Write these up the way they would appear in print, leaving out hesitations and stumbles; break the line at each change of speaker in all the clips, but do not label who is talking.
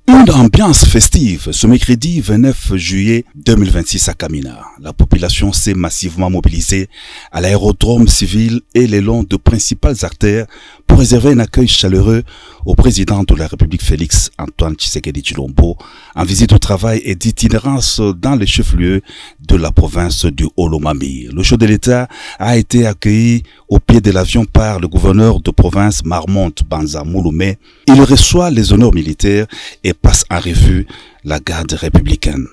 Une ambiance festive ce mercredi 29 juillet 2026 à Kamina. La population s'est massivement mobilisée à l'aérodrome civil et les longs de principales artères pour réserver un accueil chaleureux au président de la République Félix Antoine Tshisekedi Tshilombo en visite au travail et d'itinérance dans les chefs-lieux de la province du Haut-Lomami. Le chef de l'État a été accueilli au pied de l'avion par le gouverneur de province Marmont Banza Mouloumé. Il reçoit les honneurs militaires et passe en revue la garde républicaine.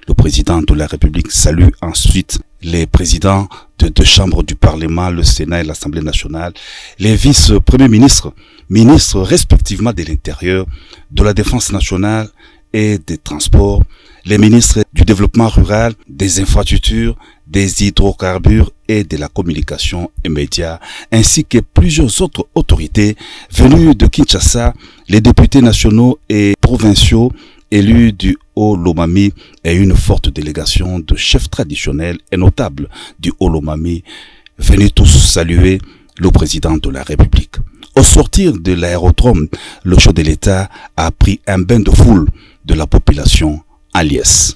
Le président de la République salue ensuite les présidents de deux chambres du Parlement, le Sénat et l'Assemblée nationale, les vice-premiers ministres, ministres respectivement de l'Intérieur, de la Défense nationale et des Transports, les ministres du Développement rural, des Infrastructures, des Hydrocarbures et de la Communication et Médias, ainsi que plusieurs autres autorités venues de Kinshasa, les députés nationaux et provinciaux, élus du Haut-Lomami et une forte délégation de chefs traditionnels et notables du Haut-Lomami venus tous saluer le président de la République. Au sortir de l'aérodrome, le chef de l'État a pris un bain de foule de la population en liesse.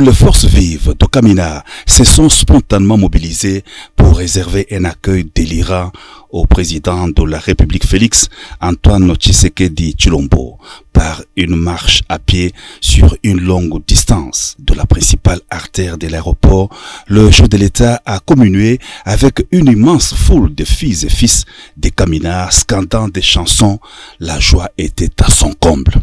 Les forces vives de Kamina se sont spontanément mobilisées pour réserver un accueil délirant au président de la République Félix Antoine Tshisekedi Tshilombo par une marche à pied sur une longue distance de la principale artère de l'aéroport. Le chef de l'État a communié avec une immense foule de filles et fils de Kamina scandant des chansons. La joie était à son comble.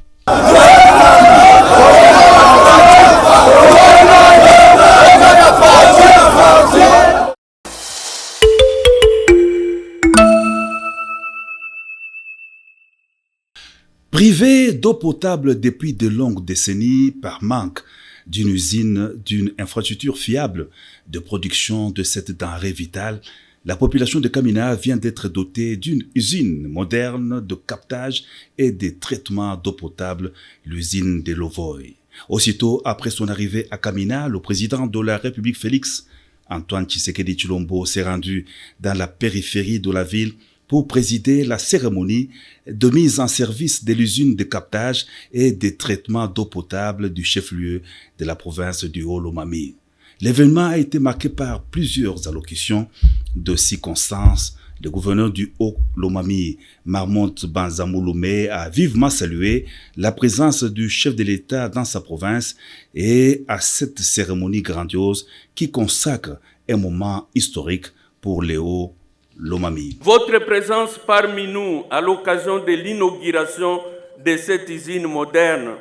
Privé d'eau potable depuis de longues décennies par manque d'une usine, d'une infrastructure fiable de production de cette denrée vitale, la population de Kamina vient d'être dotée d'une usine moderne de captage et de traitement d'eau potable, l'usine de Lovoy. Aussitôt après son arrivée à Kamina, le président de la République Félix Antoine Tshisekedi Tshilombo s'est rendu dans la périphérie de la ville pour présider la cérémonie de mise en service de l'usine de captage et de traitement d'eau potable du chef-lieu de la province du Haut-Lomami. L'événement a été marqué par plusieurs allocutions de circonstances. Le gouverneur du Haut-Lomami, Marmont Banza Mouloumé, a vivement salué la présence du chef de l'État dans sa province et à cette cérémonie grandiose qui consacre un moment historique pour les Hauts-Lomami.
Votre présence parmi nous à l'occasion de l'inauguration de cette usine moderne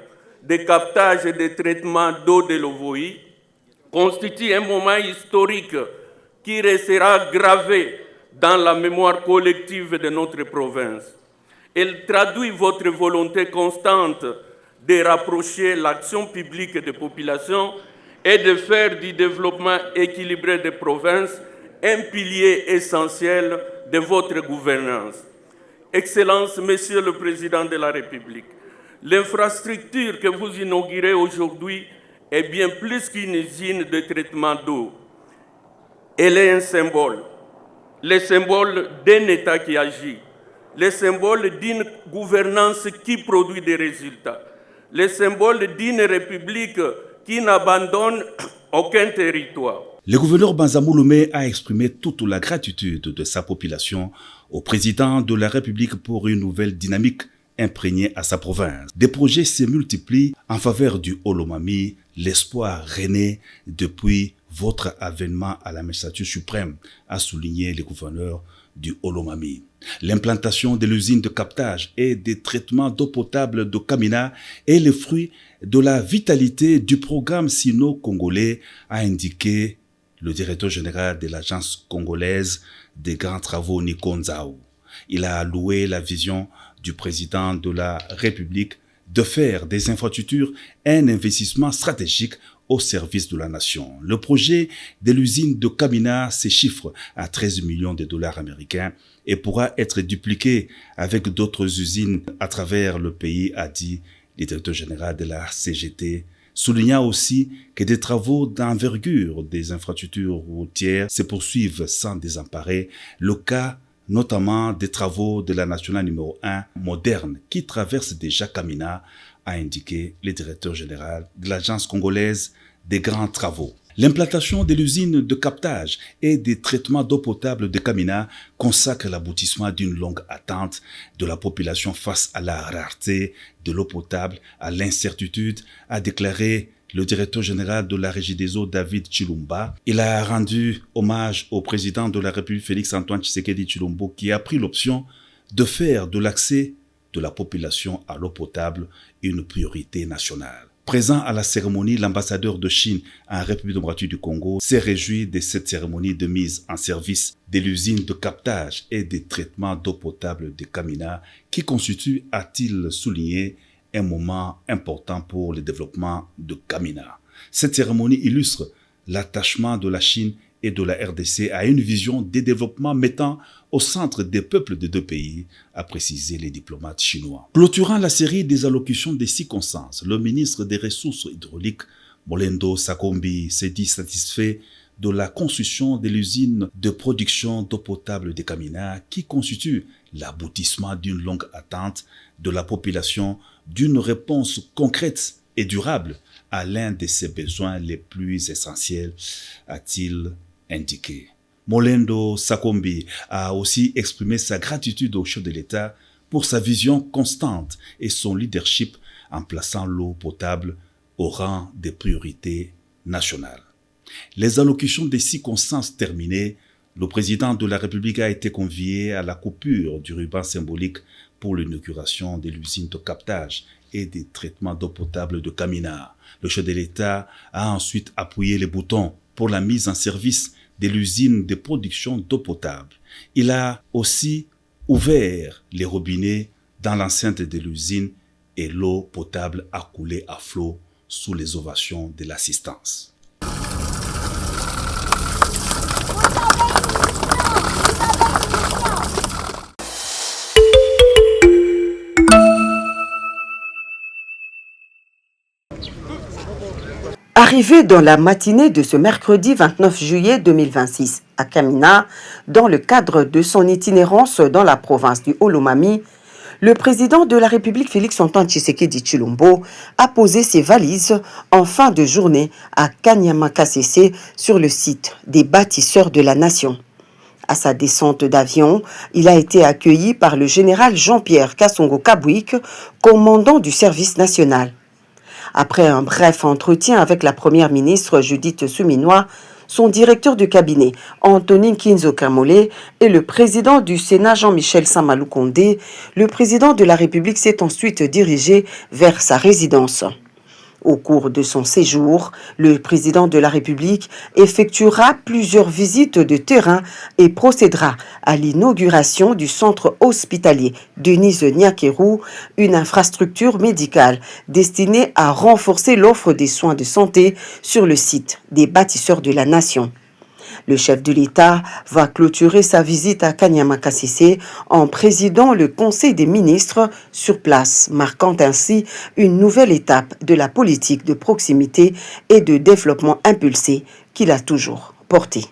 de captage et de traitement d'eau de Lovoy constitue un moment historique qui restera gravé dans la mémoire collective de notre province. Elle traduit votre volonté constante de rapprocher l'action publique des populations et de faire du développement équilibré des provinces un pilier essentiel de votre gouvernance. Excellence, Monsieur le Président de la République, l'infrastructure que vous inaugurez aujourd'hui est bien plus qu'une usine de traitement d'eau. Elle est un symbole, le symbole d'un État qui agit, le symbole d'une gouvernance qui produit des résultats, le symbole d'une République qui n'abandonne aucun territoire.
Le gouverneur Banza Mouloumé a exprimé toute la gratitude de sa population au président de la République pour une nouvelle dynamique imprégné à sa province. Des projets se multiplient en faveur du Olomami. L'espoir renaît depuis votre avènement à la magistrature suprême, a souligné le gouverneur du Olomami. L'implantation de l'usine de captage et de traitement d'eau potable de Kamina est le fruit de la vitalité du programme sino-congolais, a indiqué le directeur général de l'agence congolaise des grands travaux Nico Nzao. Il a loué la vision du président de la République de faire des infrastructures un investissement stratégique au service de la nation. Le projet de l'usine de Kamina se chiffre à 13 millions de dollars américains et pourra être dupliqué avec d'autres usines à travers le pays, a dit le directeur général de la CGT, soulignant aussi que des travaux d'envergure des infrastructures routières se poursuivent sans désemparer, le cas notamment des travaux de la nationale numéro 1 moderne qui traverse déjà Kamina, a indiqué le directeur général de l'agence congolaise des grands travaux. L'implantation de l'usine de captage et de traitement d'eau potable de Kamina consacre l'aboutissement d'une longue attente de la population face à la rareté de l'eau potable, à l'incertitude, a déclaré le directeur général de la Régie des eaux, David Chilumba. Il a rendu hommage au président de la République, Félix-Antoine Tshisekedi Chilombo, qui a pris l'option de faire de l'accès de la population à l'eau potable une priorité nationale. Présent à la cérémonie, l'ambassadeur de Chine en République démocratique du Congo s'est réjoui de cette cérémonie de mise en service de l'usine de captage et de traitement d'eau potable de Kamina, qui constitue, a-t-il souligné, un moment important pour le développement de Kamina. Cette cérémonie illustre l'attachement de la Chine et de la RDC à une vision de développement mettant au centre des peuples des deux pays, a précisé les diplomates chinois. Clôturant la série des allocutions des circonstances, le ministre des Ressources hydrauliques, Molendo Sakombi, s'est dit satisfait de la construction de l'usine de production d'eau potable de Kamina qui constitue l'aboutissement d'une longue attente de la population, d'une réponse concrète et durable à l'un de ses besoins les plus essentiels, a-t-il indiqué. Molendo Sakombi a aussi exprimé sa gratitude au chef de l'État pour sa vision constante et son leadership en plaçant l'eau potable au rang des priorités nationales. Les allocutions des circonstances terminées, le président de la République a été convié à la coupure du ruban symbolique pour l'inauguration de l'usine de captage et des traitements d'eau potable de Kamina. Le chef de l'État a ensuite appuyé les boutons pour la mise en service de l'usine de production d'eau potable. Il a aussi ouvert les robinets dans l'enceinte de l'usine et l'eau potable a coulé à flot sous les ovations de l'assistance.
Arrivé dans la matinée de ce mercredi 29 juillet 2026 à Kamina, dans le cadre de son itinérance dans la province du Olomami, le président de la République Félix-Antoine Tshisekedi Tshilombo a posé ses valises en fin de journée à Kanyama-Kasese sur le site des bâtisseurs de la nation. À sa descente d'avion, il a été accueilli par le général Jean-Pierre Kassongo-Kabouik, commandant du service national. Après un bref entretien avec la première ministre Judith Suminwa, son directeur de cabinet Anthony Kinzo Kamole et le président du Sénat Jean-Michel Samalou Kondé, le président de la République s'est ensuite dirigé vers sa résidence. Au cours de son séjour, le président de la République effectuera plusieurs visites de terrain et procédera à l'inauguration du centre hospitalier Denise Nyakeru, une infrastructure médicale destinée à renforcer l'offre des soins de santé sur le site des bâtisseurs de la nation. Le chef de l'État va clôturer sa visite à Kanyama-Kasese en présidant le Conseil des ministres sur place, marquant ainsi une nouvelle étape de la politique de proximité et de développement impulsée qu'il a toujours portée.